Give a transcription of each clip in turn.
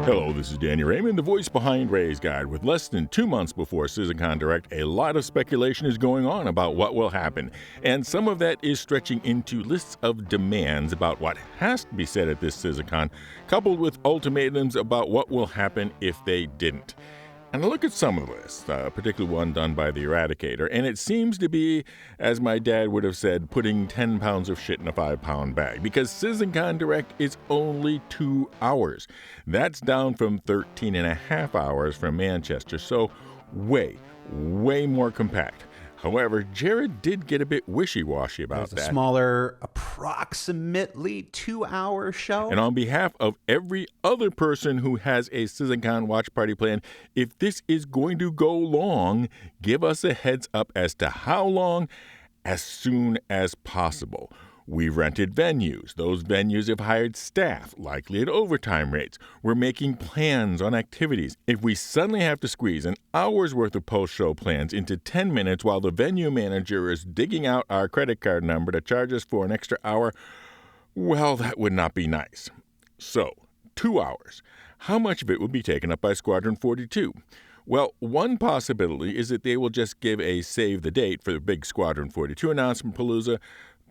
Hello, this is Danny Raymond, the voice behind Ray's Guide. With less than 2 months before Citizencon Direct, a lot of speculation is going on about what will happen, and some of that is stretching into lists of demands about what has to be said at this Citizencon, coupled with ultimatums about what will happen if they didn't. And I look at some of the lists, particularly one done by the Eradicator, and it seems to be, as my dad would have said, putting 10 pounds of shit in a 5-pound bag, because Citizencon Direct is only 2 hours. That's down from 13 and a half hours from Manchester, so way more compact. However, Jared did get a bit wishy-washy about that. There's a smaller, approximately 2-hour show. And on behalf of every other person who has a Citizencon watch party plan, if this is going to go long, give us a heads up as to how long, as soon as possible. We've rented venues. Those venues have hired staff, likely at overtime rates. We're making plans on activities. If we suddenly have to squeeze an hour's worth of post-show plans into 10 minutes while the venue manager is digging out our credit card number to charge us for an extra hour, well, that would not be nice. So, 2 hours. How much of it will be taken up by Squadron 42? Well, one possibility is that they will just give a save the date for the big Squadron 42 announcement palooza,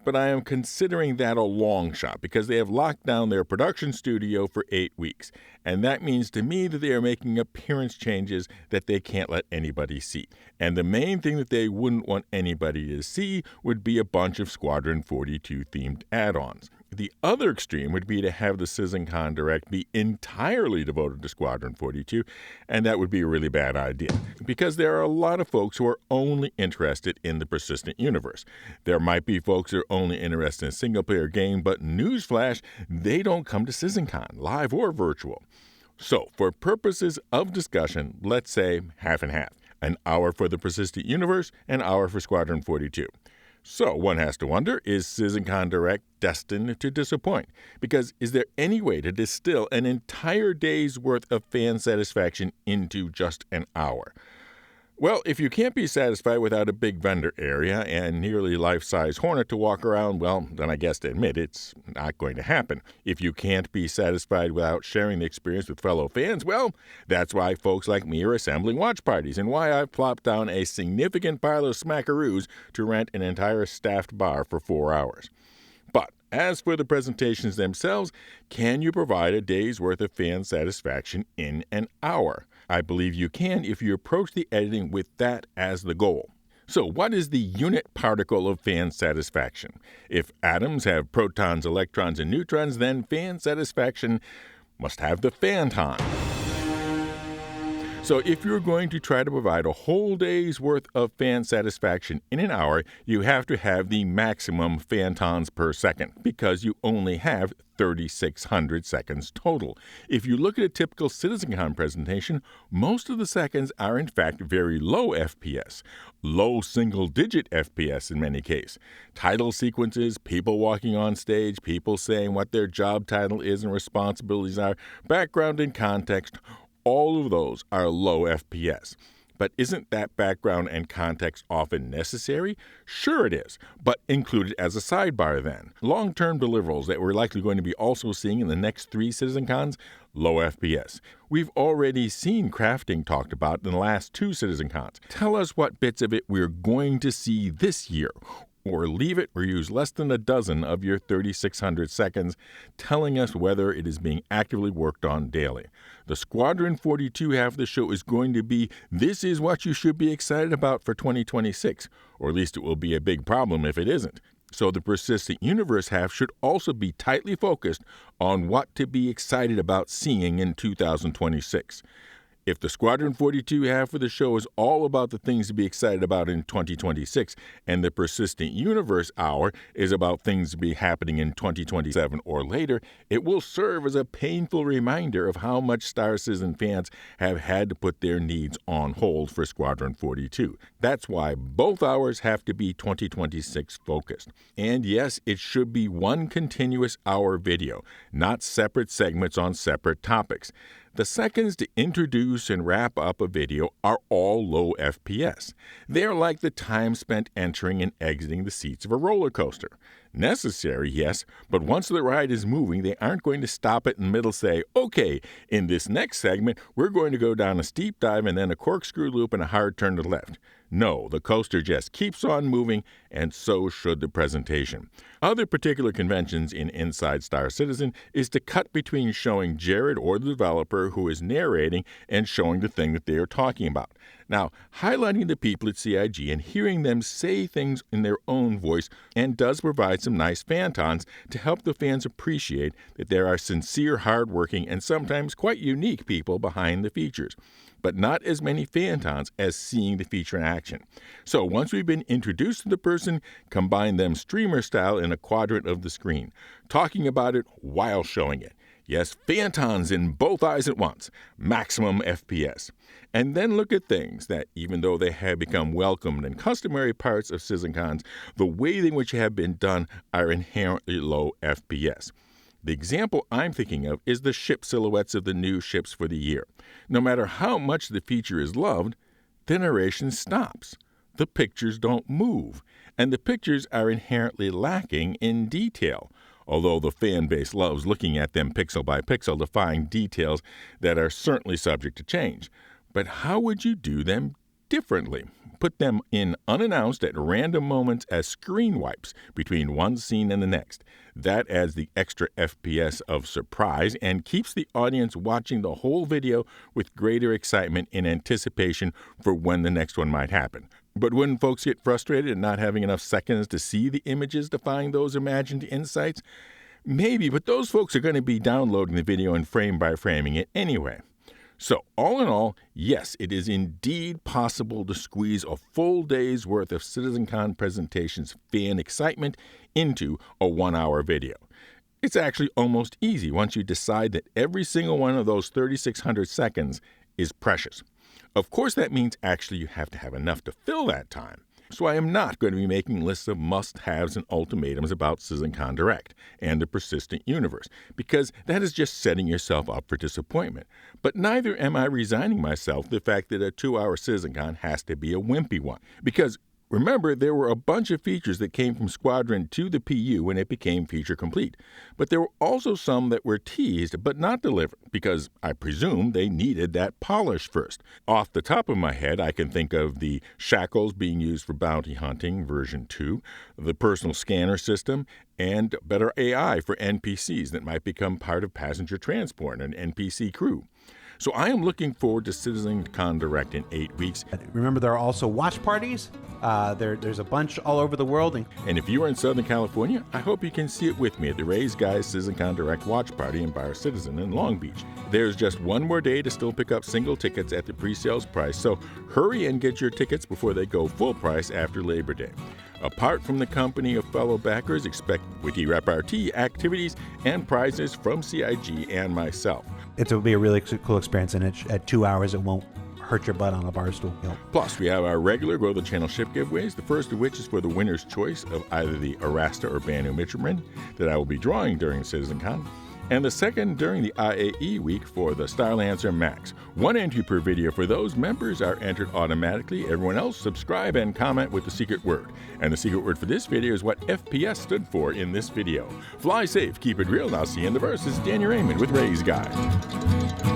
but I am considering that a long shot because they have locked down their production studio for 8 weeks. And that means to me that they are making appearance changes that they can't let anybody see. And the main thing that they wouldn't want anybody to see would be a bunch of Squadron 42 themed add-ons. The other extreme would be to have the Citizencon Direct be entirely devoted to Squadron 42, and that would be a really bad idea, because there are a lot of folks who are only interested in the persistent universe. There might be folks who are only interested in a single-player game, but newsflash, they don't come to Citizencon, live or virtual. So, for purposes of discussion, let's say half and half. An hour for the persistent universe, an hour for Squadron 42. So one has to wonder, is Citizencon Direct destined to disappoint? Because is there any way to distill an entire day's worth of fan satisfaction into just an hour? Well, if you can't be satisfied without a big vendor area and nearly life-size Hornet to walk around, well, then I guess to admit it's not going to happen. If you can't be satisfied without sharing the experience with fellow fans, well, that's why folks like me are assembling watch parties and why I've plopped down a significant pile of smackaroos to rent an entire staffed bar for 4 hours. But as for the presentations themselves, can you provide a day's worth of fan satisfaction in an hour? I believe you can if you approach the editing with that as the goal. So what is the unit particle of fan satisfaction? If atoms have protons, electrons, and neutrons, then fan satisfaction must have the phanton. So if you're going to try to provide a whole day's worth of fan satisfaction in an hour, you have to have the maximum phantons per second, because you only have 3,600 seconds total. If you look at a typical Citizencon presentation, most of the seconds are in fact very low FPS, low single-digit FPS in many cases. Title sequences, people walking on stage, people saying what their job title is and responsibilities are, background and context, all of those are low FPS. But isn't that background and context often necessary? Sure it is, but included as a sidebar then. Long-term deliverables that we're likely going to be also seeing in the next 3 Citizencons, low FPS. We've already seen crafting talked about in the last 2 Citizencons. Tell us what bits of it we're going to see this year. Or leave it or use less than a dozen of your 3,600 seconds, telling us whether it is being actively worked on daily. The Squadron 42 half of the show is going to be, this is what you should be excited about for 2026, or at least it will be a big problem if it isn't. So the persistent universe half should also be tightly focused on what to be excited about seeing in 2026. If the Squadron 42 half of the show is all about the things to be excited about in 2026, and the Persistent Universe hour is about things to be happening in 2027 or later, it will serve as a painful reminder of how much Star Citizen fans have had to put their needs on hold for Squadron 42. That's why both hours have to be 2026 focused. And yes, it should be one continuous hour video, not separate segments on separate topics. The seconds to introduce and wrap up a video are all low FPS. They're like the time spent entering and exiting the seats of a roller coaster. Necessary, yes, but once the ride is moving, they aren't going to stop it in the middle, say, okay, in this next segment, we're going to go down a steep dive and then a corkscrew loop and a hard turn to the left. No, the coaster just keeps on moving, and so should the presentation. Other particular conventions in Inside Star Citizen is to cut between showing Jared or the developer who is narrating and showing the thing that they are talking about. Now, highlighting the people at CIG and hearing them say things in their own voice and does provide some nice fantons to help the fans appreciate that there are sincere, hardworking, and sometimes quite unique people behind the features, but not as many fantons as seeing the feature in action. So once we've been introduced to the person, combine them streamer style in a quadrant of the screen, talking about it while showing it. Yes, fantons in both eyes at once, maximum FPS. And then look at things that, even though they have become welcomed and customary parts of Citizencons, the way in which they have been done are inherently low FPS. The example I'm thinking of is the ship silhouettes of the new ships for the year. No matter how much the feature is loved, the narration stops. The pictures don't move, and the pictures are inherently lacking in detail, although the fan base loves looking at them pixel by pixel to find details that are certainly subject to change. But how would you do them differently? Put them in unannounced at random moments as screen wipes between one scene and the next. That adds the extra FPS of surprise and keeps the audience watching the whole video with greater excitement and anticipation for when the next one might happen. But wouldn't folks get frustrated at not having enough seconds to see the images to find those imagined insights? Maybe, but those folks are going to be downloading the video and frame by framing it anyway. So, all in all, yes, it is indeed possible to squeeze a full day's worth of Citizencon presentations fan excitement into a 1-hour video. It's actually almost easy once you decide that every single one of those 3,600 seconds is precious. Of course, that means actually you have to have enough to fill that time. So I am not going to be making lists of must-haves and ultimatums about Citizencon Direct and the persistent universe, because that is just setting yourself up for disappointment. But neither am I resigning myself to the fact that a 2-hour Citizencon has to be a wimpy one, because remember, there were a bunch of features that came from Squadron to the PU when it became feature complete. But there were also some that were teased but not delivered, because I presume they needed that polish first. Off the top of my head, I can think of the shackles being used for bounty hunting, version 2, the personal scanner system, and better AI for NPCs that might become part of passenger transport and NPC crew. So I am looking forward to Citizencon Direct in 8 weeks. Remember, there are also watch parties. There's a bunch all over the world. And if you are in Southern California, I hope you can see it with me at the Raise Guys Citizencon Direct Watch Party in Bar Citizen in Long Beach. There's just one more day to still pick up single tickets at the pre-sales price, so hurry and get your tickets before they go full price after Labor Day. Apart from the company of fellow backers, expect witty repartee activities and prizes from CIG and myself. It'll be a really cool experience, and at 2 hours, it won't hurt your butt on a bar stool. Plus, we have our regular Grow the Channel ship giveaways, the first of which is for the winner's choice of either the Arasta or Banu Mitcherman that I will be drawing during Citizencon, and the second during the IAE week for the Starlancer Max. One entry per video for those members are entered automatically. Everyone else subscribe and comment with the secret word. And the secret word for this video is what FPS stood for in this video. Fly safe, keep it real, and I'll see you in the verse. This is Daniel Raymond with Raise Guys.